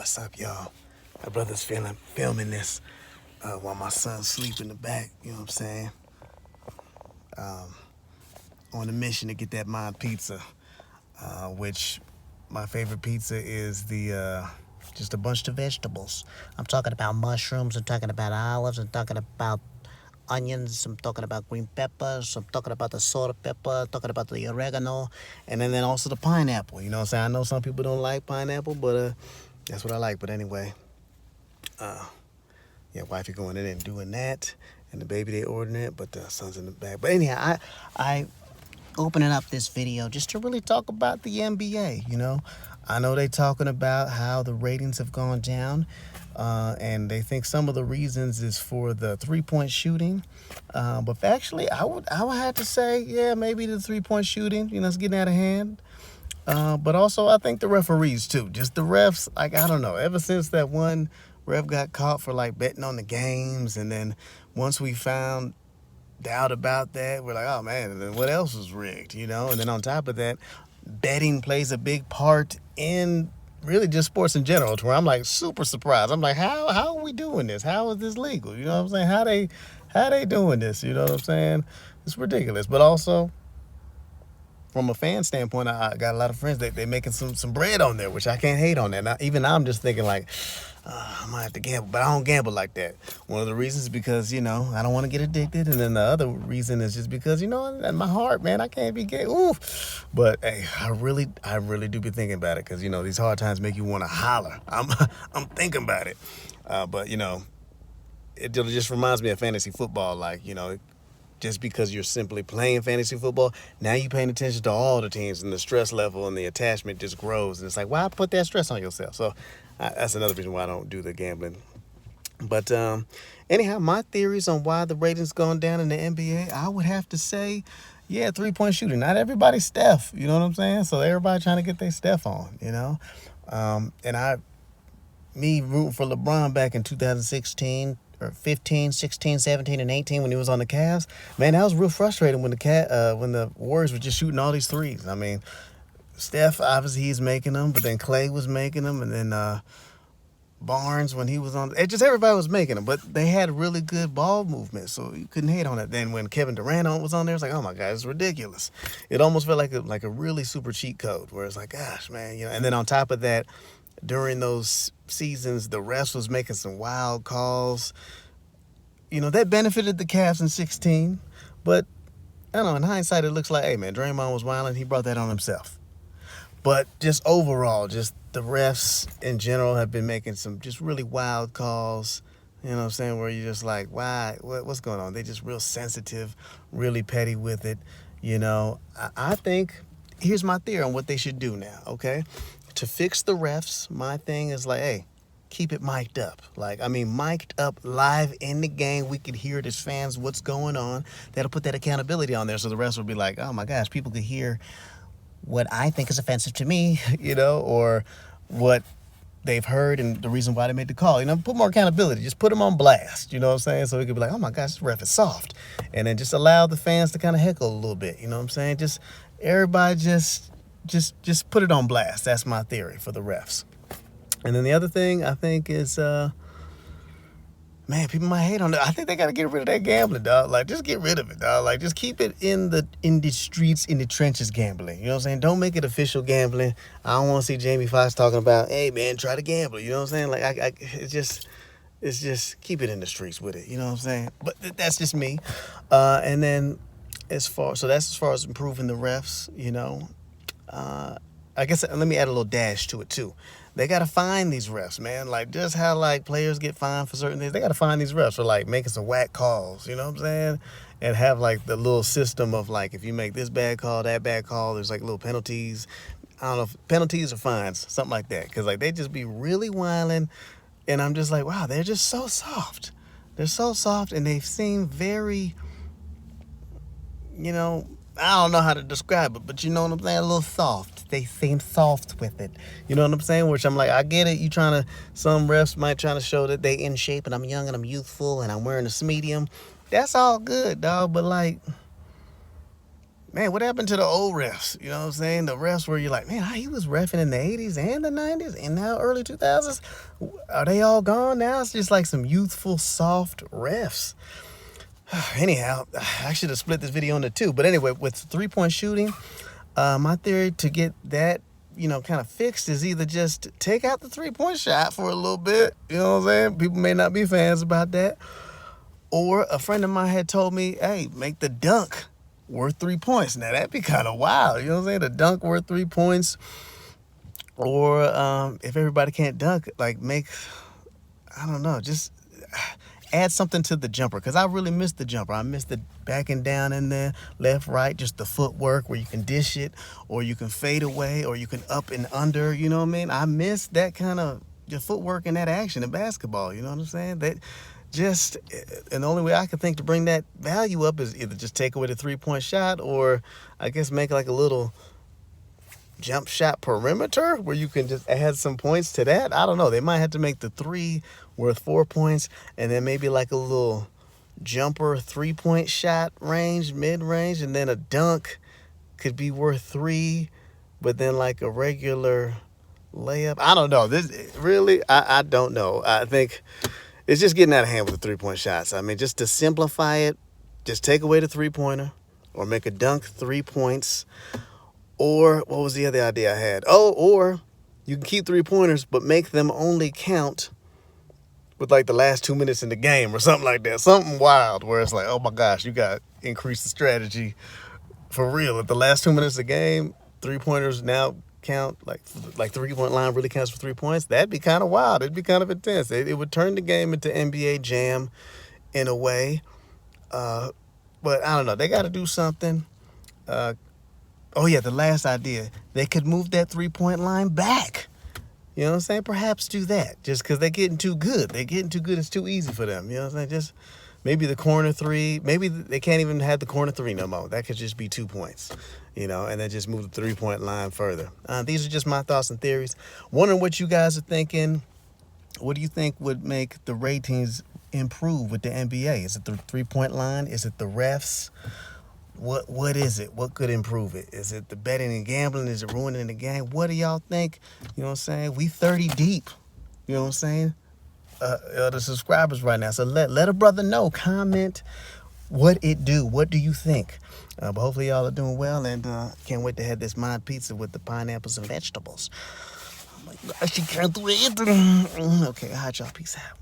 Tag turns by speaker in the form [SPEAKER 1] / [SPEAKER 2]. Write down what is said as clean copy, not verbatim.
[SPEAKER 1] What's up, y'all? My brother's filming this while my son's sleep in the back. You know what I'm saying? On a mission to get that mind pizza, which my favorite pizza is the just a bunch of vegetables. I'm talking about mushrooms. I'm talking about olives. I'm talking about onions. I'm talking about green peppers. I'm talking about the salt pepper. I'm talking about the oregano, and then also the pineapple. You know what I'm saying? I know some people don't like pineapple, but that's what I like. But anyway, yeah, wifey going in and doing that, and the baby they ordering it, but the son's in the back. But anyhow, I opening up this video just to really talk about the NBA. I know they talking about how the ratings have gone down, and they think some of the reasons is for the 3-point shooting. But actually, I would have to say, yeah, maybe the 3-point shooting. It's getting out of hand. But also, I think the referees too. Just the refs, like, I don't know. Ever since that one ref got caught for like betting on the games, and then once we found out about that, we're like, oh man, and then what else was rigged, And then on top of that, betting plays a big part in really just sports in general, to where I'm like super surprised. I'm like, how are we doing this? How is this legal? You know what I'm saying? How they doing this? You know what I'm saying? It's ridiculous. But also, from a fan standpoint, I got a lot of friends that they making some bread on there, which I can't hate on that. Now, even I'm just thinking like, I might have to gamble, but I don't gamble like that. One of the reasons is because, I don't want to get addicted. And then the other reason is just because, in my heart, man, I can't be gay. Ooh. But hey, I really do be thinking about it, because, these hard times make you want to holler. I'm thinking about it. But, it just reminds me of fantasy football. Like, just because you're simply playing fantasy football, now you're paying attention to all the teams, and the stress level and the attachment just grows. And it's like, why put that stress on yourself? So that's another reason why I don't do the gambling. But anyhow, my theories on why the ratings gone down in the NBA, I would have to say, yeah, 3-point shooting. Not everybody's Steph, you know what I'm saying? So everybody trying to get their Steph on, And me rooting for LeBron back in 2016, or 15, 16, 17, and 18 when he was on the Cavs, man, that was real frustrating when the Warriors were just shooting all these threes. I mean, Steph, obviously he's making them, but then Clay was making them, and then Barnes, when he was on, just everybody was making them, but they had really good ball movement, so you couldn't hate on it. Then when Kevin Durant was on there, it's like, oh my God, it's ridiculous. It almost felt like a really super cheat code, where it's like, gosh, man, And then on top of that, during those seasons, the refs was making some wild calls. That benefited the Cavs in 16. But, I don't know, in hindsight, it looks like, hey, man, Draymond was wilding. He brought that on himself. But just overall, just the refs in general have been making some just really wild calls. You know what I'm saying? Where you're just like, why? What's going on? They're just real sensitive, really petty with it. I think, here's my theory on what they should do now, okay? To fix the refs, my thing is like, hey, keep it mic'd up. Mic'd up live in the game. We could hear it as fans what's going on. That'll put that accountability on there, so the refs will be like, oh my gosh, people could hear what I think is offensive to me, or what they've heard and the reason why they made the call. Put more accountability. Just put them on blast, you know what I'm saying? So we could be like, oh my gosh, this ref is soft. And then just allow the fans to kind of heckle a little bit, you know what I'm saying? Just everybody just put it on blast. That's my theory for the refs. And then the other thing I think is, man, people might hate on it. I think they got to get rid of that gambling, dog. Like, just get rid of it, dog. Like, just keep it in the streets, in the trenches gambling. You know what I'm saying? Don't make it official gambling. I don't want to see Jamie Foxx talking about, hey, man, try to gamble. You know what I'm saying? Like, it's just keep it in the streets with it. You know what I'm saying? But that's just me. And then that's as far as improving the refs, I guess let me add a little dash to it too. They got to find these refs, man. Like, just how players get fined for certain things. They got to find these refs for making some whack calls, you know what I'm saying? And have the little system of if you make this bad call, that bad call, there's little penalties. I don't know if penalties or fines, something like that. Because they just be really whining, and I'm just like, wow, they're just so soft. They're so soft, and they seem very, I don't know how to describe it, but you know what I'm saying? A little soft. They seem soft with it. You know what I'm saying? Which I'm like, I get it. Some refs might try to show that they in shape and I'm young and I'm youthful and I'm wearing a medium. That's all good, dog. But man, what happened to the old refs? You know what I'm saying? The refs where you're like, man, he was reffing in the 80s and the 90s and now early 2000s. Are they all gone now? It's just like some youthful, soft refs. Anyhow, I should have split this video into two. But anyway, with three-point shooting, my theory to get that, kind of fixed is either just take out the three-point shot for a little bit. You know what I'm saying? People may not be fans about that. Or a friend of mine had told me, hey, make the dunk worth 3 points. Now, that'd be kind of wild. You know what I'm saying? The dunk worth 3 points. Or if everybody can't dunk, like I don't know, just add something to the jumper. Because I really miss the jumper. I miss the backing down in there, left, right, just the footwork where you can dish it, or you can fade away, or you can up and under. You know what I mean? I miss that kind of footwork and that action in basketball. You know what I'm saying? And the only way I could think to bring that value up is either just take away the three-point shot, or I guess make like a little jump shot perimeter where you can just add some points to that. I don't know. They might have to make the three worth 4 points, and then maybe like a little jumper three-point shot range, mid-range, and then a dunk could be worth 3, but then like a regular layup. I don't know. I don't know. I think it's just getting out of hand with the three-point shots. I mean, just to simplify it, just take away the three-pointer, or make a dunk 3 points. Or what was the other idea I had? Or you can keep three-pointers, but make them only count with like the last 2 minutes in the game or something like that. Something wild where it's like, oh my gosh, you got to increase the strategy for real. At the last 2 minutes of the game, three-pointers now count, like 3-point line really counts for 3 points. That'd be kind of wild. It'd be kind of intense. It would turn the game into NBA Jam in a way. But I don't know. They got to do something. Oh, yeah, the last idea. They could move that three-point line back. You know what I'm saying? Perhaps do that. Just because they're getting too good. They're getting too good. It's too easy for them. You know what I'm saying? Just maybe the corner three. Maybe they can't even have the corner three no more. That could just be 2 points. And then just move the three-point line further. These are just my thoughts and theories. Wondering what you guys are thinking. What do you think would make the ratings improve with the NBA? Is it the three-point line? Is it the refs? What is it? What could improve it? Is it the betting and gambling? Is it ruining the game? What do y'all think? You know what I'm saying? We 30 deep. You know what I'm saying? The subscribers right now. So let a brother know. Comment what it do. What do you think? But hopefully y'all are doing well, and can't wait to have this mind pizza with the pineapples and vegetables. Oh my gosh, you can't wait. Okay, all right, y'all. Peace out.